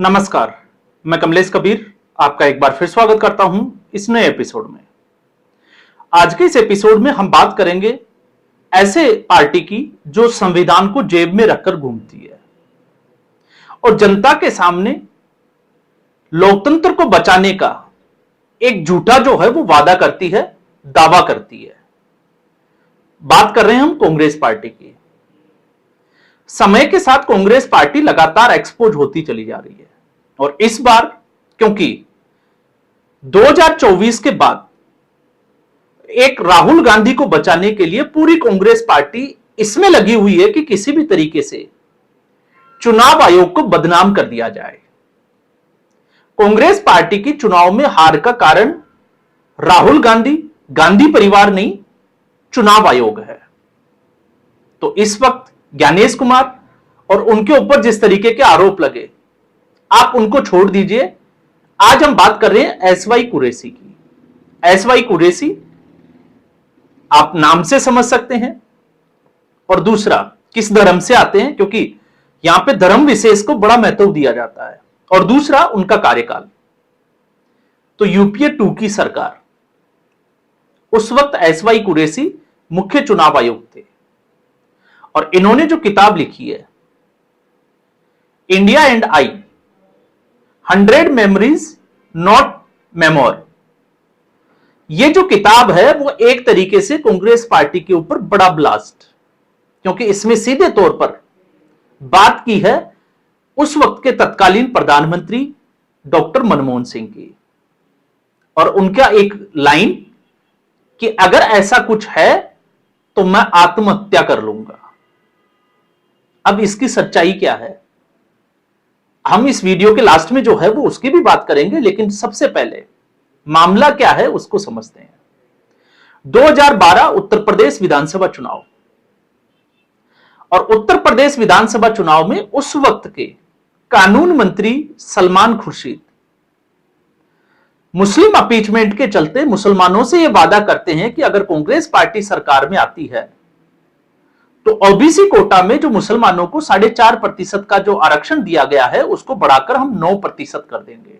नमस्कार, मैं कमलेश कबीर आपका एक बार फिर स्वागत करता हूं इस नए एपिसोड में। आज के इस एपिसोड में हम बात करेंगे ऐसे पार्टी की जो संविधान को जेब में रखकर घूमती है और जनता के सामने लोकतंत्र को बचाने का एक झूठा जो है वो वादा करती है, दावा करती है। बात कर रहे हैं हम कांग्रेस पार्टी की। समय के साथ कांग्रेस पार्टी लगातार एक्सपोज होती चली जा रही है और इस बार क्योंकि 2024 के बाद एक राहुल गांधी को बचाने के लिए पूरी कांग्रेस पार्टी इसमें लगी हुई है कि किसी भी तरीके से चुनाव आयोग को बदनाम कर दिया जाए। कांग्रेस पार्टी की चुनाव में हार का कारण राहुल गांधी, गांधी परिवार नहीं, चुनाव आयोग है। तो इस वक्त ज्ञानेश कुमार और उनके ऊपर जिस तरीके के आरोप लगे, आप उनको छोड़ दीजिए। आज हम बात कर रहे हैं एसवाई कुरैशी की। एसवाई कुरैशी आप नाम से समझ सकते हैं और दूसरा किस धर्म से आते हैं, क्योंकि यहां पे धर्म विशेष को बड़ा महत्व दिया जाता है, और दूसरा उनका कार्यकाल। तो यूपीए 2 की सरकार, उस वक्त एसवाई कुरैशी मुख्य चुनाव आयुक्त थे और इन्होंने जो किताब लिखी है India and I 100 memories not memoir, ये जो किताब है वो एक तरीके से कांग्रेस पार्टी के ऊपर बड़ा ब्लास्ट, क्योंकि इसमें सीधे तौर पर बात की है उस वक्त के तत्कालीन प्रधानमंत्री डॉक्टर मनमोहन सिंह की, और उनका एक लाइन कि अगर ऐसा कुछ है तो मैं आत्महत्या कर लूंगा। अब इसकी सच्चाई क्या है हम इस वीडियो के लास्ट में जो है वो उसकी भी बात करेंगे, लेकिन सबसे पहले मामला क्या है उसको समझते हैं। 2012 उत्तर प्रदेश विधानसभा चुनाव, और उत्तर प्रदेश विधानसभा चुनाव में उस वक्त के कानून मंत्री सलमान खुर्शीद मुस्लिम अपीचमेंट के चलते मुसलमानों से यह वादा करते हैं कि अगर कांग्रेस पार्टी सरकार में आती है तो ओबीसी कोटा में जो मुसलमानों को 4.5% का जो आरक्षण दिया गया है उसको बढ़ाकर हम 9% कर देंगे।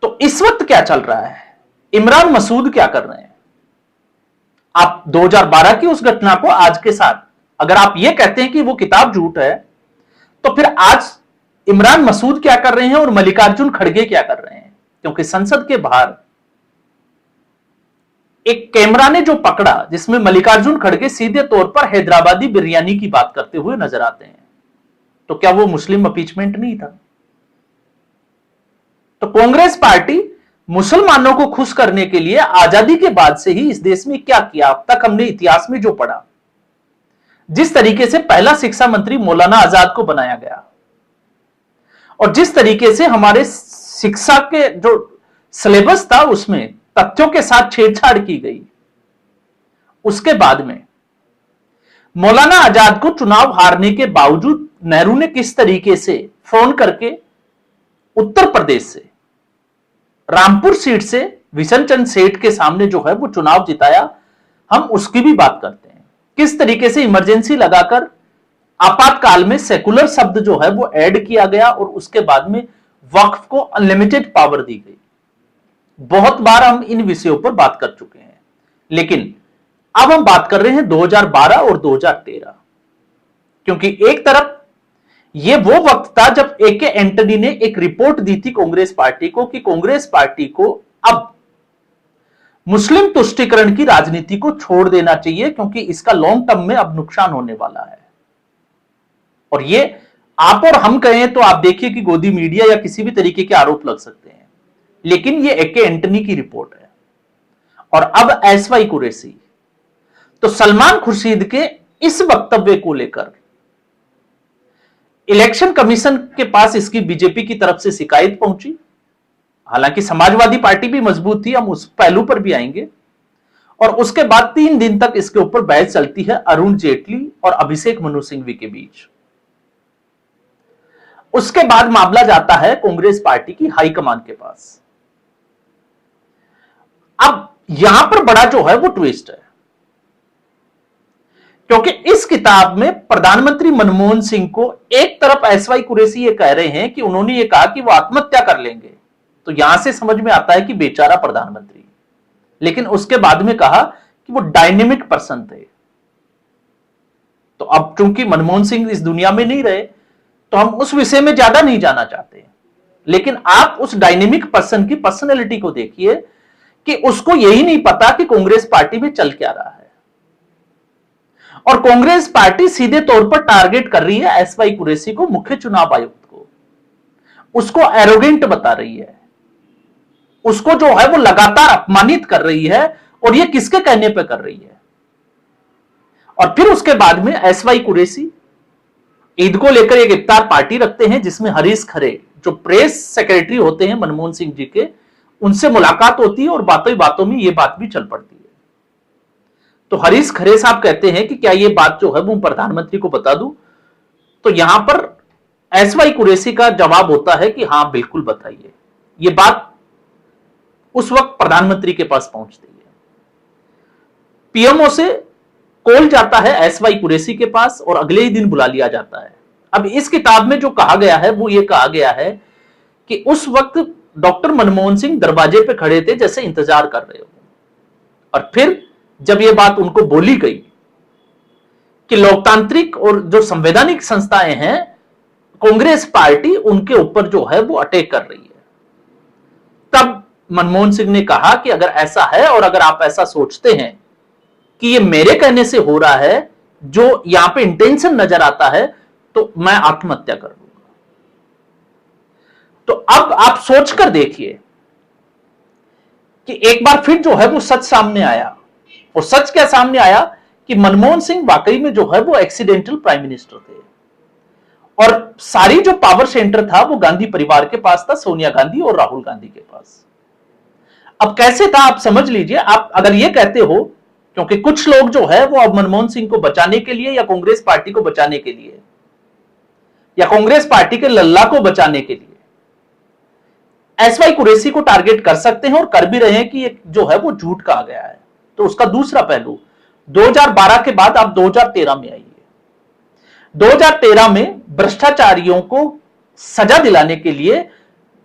तो इस वक्त क्या चल रहा है, इमरान मसूद क्या कर रहे हैं? आप 2012 की उस घटना को आज के साथ अगर आप ये कहते हैं कि वो किताब झूठ है, तो फिर आज इमरान मसूद क्या कर रहे हैं और मल्लिकार्जुन खड़गे क्या कर रहे हैं? क्योंकि संसद के बाहर एक कैमरा ने जो पकड़ा जिसमें मल्लिकार्जुन खड़गे सीधे तौर पर हैदराबादी बिरयानी की बात करते हुए नजर आते हैं, तो क्या वो मुस्लिम अपीचमेंट नहीं था? तो कांग्रेस पार्टी मुसलमानों को खुश करने के लिए आजादी के बाद से ही इस देश में क्या किया, अब तक हमने इतिहास में जो पढ़ा, जिस तरीके से पहला शिक्षा मंत्री मौलाना आजाद को बनाया गया और जिस तरीके से हमारे शिक्षा के जो सिलेबस था उसमें तथ्यों के साथ छेड़छाड़ की गई, उसके बाद में मौलाना आजाद को चुनाव हारने के बावजूद नेहरू ने किस तरीके से फोन करके उत्तर प्रदेश से रामपुर सीट से विशन चंद सेठ के सामने जो है वो चुनाव जिताया, हम उसकी भी बात करते हैं। किस तरीके से इमरजेंसी लगाकर आपातकाल में सेकुलर शब्द जो है वो ऐड किया गया और उसके बाद में वक्फ को अनलिमिटेड पावर दी गई। बहुत बार हम इन विषयों पर बात कर चुके हैं, लेकिन अब हम बात कर रहे हैं 2012 और 2013, क्योंकि एक तरफ यह वो वक्त था जब ए के एंटनी ने एक रिपोर्ट दी थी कांग्रेस पार्टी को कि कांग्रेस पार्टी को अब मुस्लिम तुष्टीकरण की राजनीति को छोड़ देना चाहिए, क्योंकि इसका लॉन्ग टर्म में अब नुकसान होने वाला है। और ये आप और हम कहें तो आप देखिए कि गोदी मीडिया या किसी भी तरीके के आरोप लग सकते हैं, लेकिन ये ए के एंटनी की रिपोर्ट है। और अब एसवाई कुरैशी, तो सलमान खुर्शीद के इस वक्तव्य को लेकर इलेक्शन कमीशन के पास इसकी बीजेपी की तरफ से शिकायत पहुंची। हालांकि समाजवादी पार्टी भी मजबूत थी, हम उस पहलू पर भी आएंगे। और उसके बाद 3 दिन तक इसके ऊपर बहस चलती है अरुण जेटली और अभिषेक मनु सिंघवी के बीच। उसके बाद मामला जाता है कांग्रेस पार्टी की हाईकमान के पास। अब यहां पर बड़ा जो है वो ट्विस्ट है क्योंकि इस किताब में प्रधानमंत्री मनमोहन सिंह को एक तरफ एसवाई कुरैशी ये कह रहे हैं कि उन्होंने ये कहा कि वो आत्महत्या कर लेंगे, तो यहां से समझ में आता है कि बेचारा प्रधानमंत्री, लेकिन उसके बाद में कहा कि वो डायनेमिक पर्सन थे। तो अब चूंकि मनमोहन सिंह इस दुनिया में नहीं रहे तो हम उस विषय में ज्यादा नहीं जाना चाहते, लेकिन आप उस डायनेमिक पर्सन की पर्सनैलिटी को देखिए कि उसको यही नहीं पता कि कांग्रेस पार्टी में चल क्या रहा है, और कांग्रेस पार्टी सीधे तौर पर टारगेट कर रही है एसवाई कुरैशी को, मुख्य चुनाव आयुक्त को, उसको एरोगेंट बता रही है, उसको जो है वो लगातार अपमानित कर रही है, और ये किसके कहने पे कर रही है। और फिर उसके बाद में एसवाई कुरैशी ईद को लेकर एक इफ्तार पार्टी रखते हैं जिसमें हरीश खरे जो प्रेस सेक्रेटरी होते हैं मनमोहन सिंह जी के, उनसे मुलाकात होती है और बातों ही बातों में ये बात भी चल पड़ती है। तो हरीश खरे साहब कहते हैं कि क्या ये बात जो है वो प्रधानमंत्री को बता दूं, तो यहां पर एसवाई कुरैशी का जवाब होता है कि हां बिल्कुल बताइए। ये बात उस वक्त प्रधानमंत्री के पास पहुंचती है, पीएमओ से कॉल जाता है एसवाई कुरैशी के पास और अगले ही दिन बुला लिया जाता है। अब इस किताब में जो कहा गया है वो ये कहा गया है कि उस वक्त डॉक्टर मनमोहन सिंह दरवाजे पे खड़े थे जैसे इंतजार कर रहे हो, और फिर जब ये बात उनको बोली गई कि लोकतांत्रिक और जो संवैधानिक संस्थाएं हैं कांग्रेस पार्टी उनके ऊपर जो है वो अटैक कर रही है, तब मनमोहन सिंह ने कहा कि अगर ऐसा है और अगर आप ऐसा सोचते हैं कि ये मेरे कहने से हो रहा है, जो यहां पे इंटेंशन नजर आता है, तो मैं आत्महत्या कर लूंगा। तो अब आप सोचकर देखिए कि एक बार फिर जो है वो सच सामने आया, और सच क्या सामने आया कि मनमोहन सिंह वाकई में जो है वो एक्सीडेंटल प्राइम मिनिस्टर थे, और सारी जो पावर सेंटर था वो गांधी परिवार के पास था, सोनिया गांधी और राहुल गांधी के पास। अब कैसे था आप समझ लीजिए। आप अगर ये कहते हो, क्योंकि कुछ लोग जो है वो अब मनमोहन सिंह को बचाने के लिए या कांग्रेस पार्टी को बचाने के लिए या कांग्रेस पार्टी के लल्ला को बचाने के लिए एसवाई कुरैशी को टारगेट कर सकते हैं और कर भी रहे हैं कि ये जो है वो झूठ कहा गया है। तो उसका दूसरा पहलू 2012 के बाद आप 2013 में आइए। 2013 में भ्रष्टाचारियों को सजा दिलाने के लिए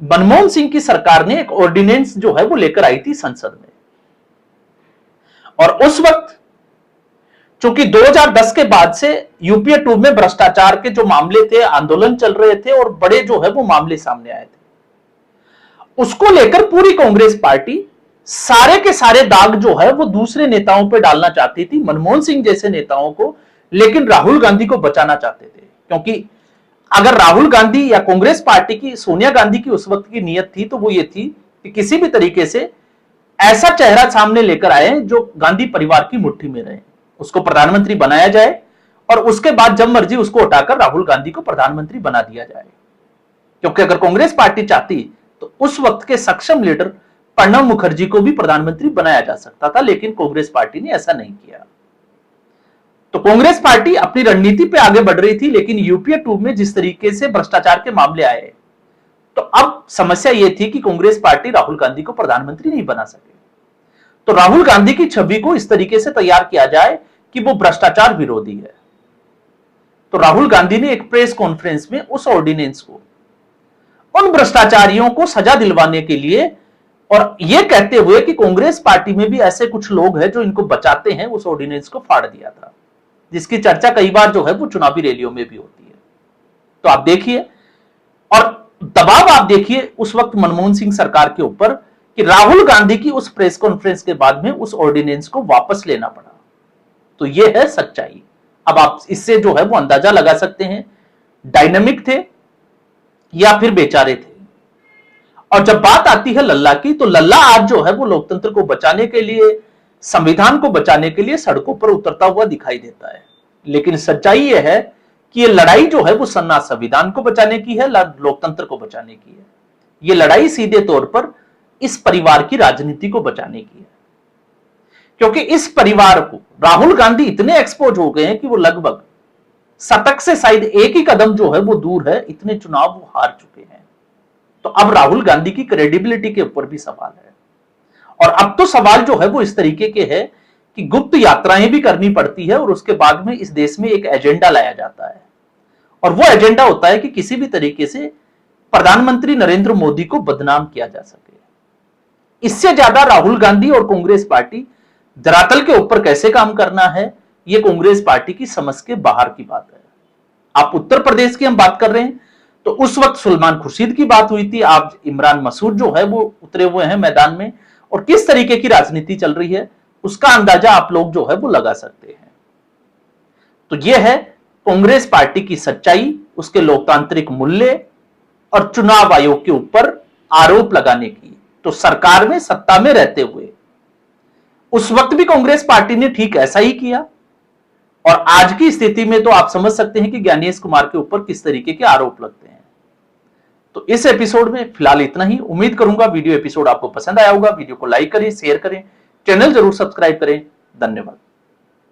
मनमोहन सिंह की सरकार ने एक ऑर्डिनेंस जो है वो लेकर आई थी संसद में, और उस वक्त चूंकि 2010 के बाद से यूपीए 2 में भ्रष्टाचार के जो मामले थे, आंदोलन चल रहे थे और बड़े जो है वो मामले सामने आए थे, उसको लेकर पूरी कांग्रेस पार्टी सारे के सारे दाग जो है वो दूसरे नेताओं पर डालना चाहती थी, मनमोहन सिंह जैसे नेताओं को, लेकिन राहुल गांधी को बचाना चाहते थे। क्योंकि अगर राहुल गांधी या कांग्रेस पार्टी की, सोनिया गांधी की उस वक्त की नीयत थी तो वो ये थी कि किसी भी तरीके से ऐसा चेहरा सामने लेकर आए जो गांधी परिवार की मुट्ठी में रहे, उसको प्रधानमंत्री बनाया जाए और उसके बाद जब मर्जी उसको उठाकर राहुल गांधी को प्रधानमंत्री बना दिया जाए। क्योंकि अगर कांग्रेस पार्टी चाहती तो उस वक्त के सक्षम लीडर प्रणब मुखर्जी को भी प्रधानमंत्री बनाया जा सकता था, लेकिन कांग्रेस पार्टी ने ऐसा नहीं किया। तो कांग्रेस पार्टी अपनी रणनीति पे आगे बढ़ रही थी, लेकिन यूपीए 2 में जिस तरीके से भ्रष्टाचार के मामले आए, तो अब समस्या यह थी कि कांग्रेस पार्टी राहुल गांधी को प्रधानमंत्री नहीं बना सके। तो राहुल गांधी की छवि को इस तरीके से तैयार किया जाए कि वो भ्रष्टाचार विरोधी है। तो राहुल गांधी ने एक प्रेस कॉन्फ्रेंस में उस ऑर्डिनेंस को, उन भ्रष्टाचारियों को सजा दिलवाने के लिए, और यह कहते हुए कि कांग्रेस पार्टी में भी ऐसे कुछ लोग हैं जो इनको बचाते हैं, उस ऑर्डिनेंस को फाड़ दिया था, जिसकी चर्चा कई बार जो है वो चुनावी रैलियों में भी होती है। तो आप देखिए, और दबाव आप देखिए उस वक्त मनमोहन सिंह सरकार के ऊपर कि राहुल गांधी की उस प्रेस कॉन्फ्रेंस के बाद में उस ऑर्डिनेंस को वापस लेना पड़ा। तो यह है सच्चाई। अब आप इससे जो है वो अंदाजा लगा सकते हैं डायनामिक थे या फिर बेचारे थे। और जब बात आती है लल्ला की, तो लल्ला आज जो है वो लोकतंत्र को बचाने के लिए, संविधान को बचाने के लिए सड़कों पर उतरता हुआ दिखाई देता है। लेकिन सच्चाई यह है कि ये लड़ाई जो है वो ना संविधान को बचाने की है, ना लोकतंत्र को बचाने की है। ये लड़ाई सीधे तौर पर इस परिवार की राजनीति को बचाने की है। क्योंकि इस परिवार को राहुल गांधी इतने एक्सपोज हो गए हैं कि वो लगभग शतक से शायद एक ही कदम जो है वो दूर है, इतने चुनाव वो हार चुके हैं। तो अब राहुल गांधी की क्रेडिबिलिटी के ऊपर भी सवाल है। और अब तो सवाल जो है वो इस तरीके के है कि गुप्त यात्राएं भी करनी पड़ती है और उसके बाद में इस देश में एक एजेंडा लाया जाता है, और वो एजेंडा होता है कि किसी भी तरीके से प्रधानमंत्री नरेंद्र मोदी को बदनाम किया जा सके। इससे ज्यादा राहुल गांधी और कांग्रेस पार्टी धरातल के ऊपर कैसे काम करना है, ये कांग्रेस पार्टी की समझ के बाहर की बात है। आप उत्तर प्रदेश की हम बात कर रहे हैं तो उस वक्त सुलेमान खुर्शीद की बात हुई थी, आज इमरान मसूद जो है वो उतरे हुए हैं मैदान में, और किस तरीके की राजनीति चल रही है उसका अंदाजा आप लोग जो है वो लगा सकते हैं। तो यह है कांग्रेस पार्टी की सच्चाई, उसके लोकतांत्रिक मूल्य और चुनाव आयोग के ऊपर आरोप लगाने की। तो सरकार में सत्ता में रहते हुए उस वक्त भी कांग्रेस पार्टी ने ठीक ऐसा ही किया, और आज की स्थिति में तो आप समझ सकते हैं कि ज्ञानेश कुमार के ऊपर किस तरीके के आरोप लगते हैं। तो इस एपिसोड में फिलहाल इतना ही। उम्मीद करूंगा वीडियो एपिसोड आपको पसंद आया होगा। वीडियो को लाइक करें, शेयर करें, चैनल जरूर सब्सक्राइब करें। धन्यवाद।